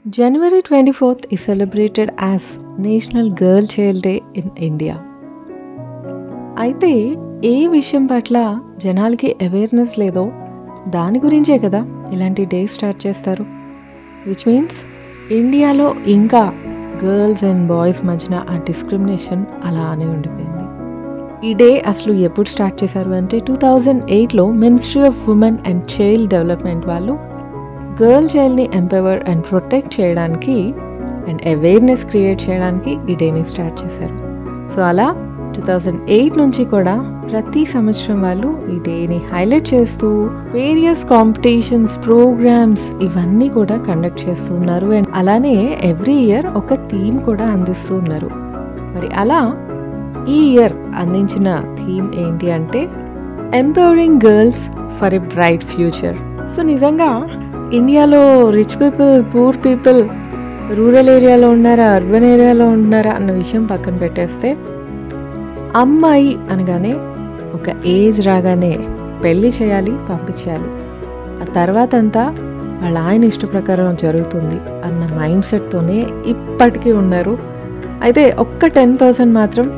January 24th is celebrated as National Girl Child Day in India. అయితే ఏ విషయం పట్ల జనాలకి అవేర్నెస్ లేదో దాని గురించే కదా ఇలాంటి డే స్టార్ట్ చేస్తారు. విచ్ మీన్స్ ఇండియాలో ఇంకా గర్ల్స్ అండ్ బాయ్స్ మధ్యన ఆ డిస్క్రిమినేషన్ అలానే ఉండిపోయింది. ఈ డే అసలు ఎప్పుడు స్టార్ట్ చేశారు అంటే 2008లో Ministry of Women and Child Development వాళ్ళు గర్ల్ చైల్డ్ని ఎంపవర్ అండ్ ప్రొటెక్ట్ చేయడానికి అండ్ అవేర్నెస్ క్రియేట్ చేయడానికి ఈ డేని స్టార్ట్ చేశారు. సో అలా 2008 నుంచి కూడా ప్రతి సంవత్సరం వాళ్ళు ఈ డేని హైలైట్ చేస్తూ వేరియస్ కాంపిటీషన్స్, ప్రోగ్రామ్స్ ఇవన్నీ కూడా కండక్ట్ చేస్తూ ఉన్నారు. అండ్ అలానే ఎవ్రీ ఇయర్ ఒక థీమ్ కూడా అందిస్తూ ఉన్నారు. మరి అలా ఈ ఇయర్ అందించిన థీమ్ ఏంటి అంటే empowering girls for a bright future. So నిజంగా ఇండియాలో rich people, poor people, rural ఏరియాలో ఉన్నారా, అర్బన్ ఏరియాలో ఉన్నారా అన్న విషయం పక్కన పెట్టేస్తే అమ్మాయి అనగానే ఒక ఏజ్ రాగానే పెళ్ళి చేయాలి, పంపించేయాలి, ఆ తర్వాత అంతా వాళ్ళ ఆయన ఇష్ట ప్రకారం జరుగుతుంది అన్న మైండ్ సెట్తోనే ఇప్పటికీ ఉన్నారు. అయితే ఒక్క 10% మాత్రం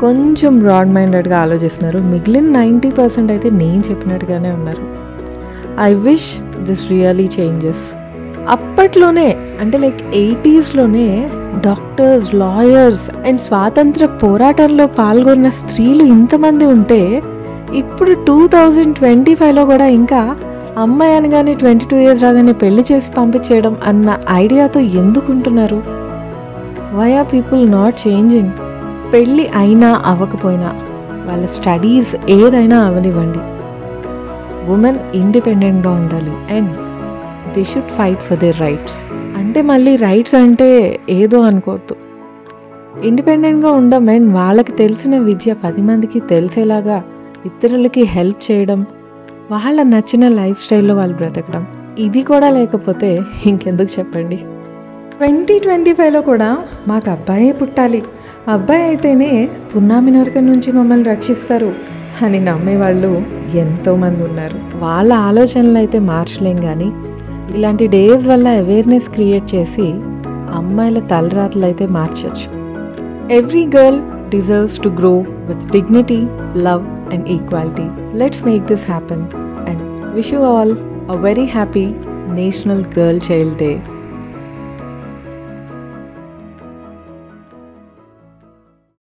కొంచెం బ్రాడ్ మైండెడ్గా ఆలోచిస్తున్నారు. మిగిలిన 90% అయితే నేను చెప్పినట్టుగానే ఉన్నారు. I wish this really changes. అప్పట్లోనే అంటే లైక్ 80sలోనే డాక్టర్స్, లాయర్స్ అండ్ స్వాతంత్ర పోరాటంలో పాల్గొన్న స్త్రీలు ఇంతమంది ఉంటే ఇప్పుడు 2025లో కూడా ఇంకా అమ్మాయి అనగానే 22 years రాగానే పెళ్లి చేసి పంపించేయడం అన్న ఐడియాతో ఎందుకుంటున్నారు? Why are people not changing? పెళ్ళి అయినా అవ్వకపోయినా వాళ్ళ స్టడీస్ ఏదైనా అవనివ్వండి, ఉమెన్ ఇండిపెండెంట్గా ఉండాలి and they should fight for their rights. అంటే మళ్ళీ రైట్స్ అంటే ఏదో అనుకోవద్దు. ఇండిపెండెంట్గా ఉండడం అండ్ వాళ్ళకి తెలిసిన విద్య 10 మందికి తెలిసేలాగా ఇతరులకి హెల్ప్ చేయడం, వాళ్ళ నచ్చిన లైఫ్ స్టైల్లో వాళ్ళు బ్రతకడం, ఇది కూడా లేకపోతే ఇంకెందుకు చెప్పండి. 2025లో కూడా మాకు అబ్బాయే పుట్టాలి, అబ్బాయి అయితేనే పున్నామి నరకం నుంచి మమ్మల్ని రక్షిస్తారు అని నమ్మేవాళ్ళు ఎంతోమంది ఉన్నారు. వాళ్ళ ఆలోచనలు అయితే మార్చలేం, కానీ ఇలాంటి డేస్ వల్ల అవేర్నెస్ క్రియేట్ చేసి అమ్మాయిల తలరాతలు అయితే మార్చచ్చు. Every girl deserves to grow with dignity, love and equality. Let's make this happen and wish you all a very happy national girl child day.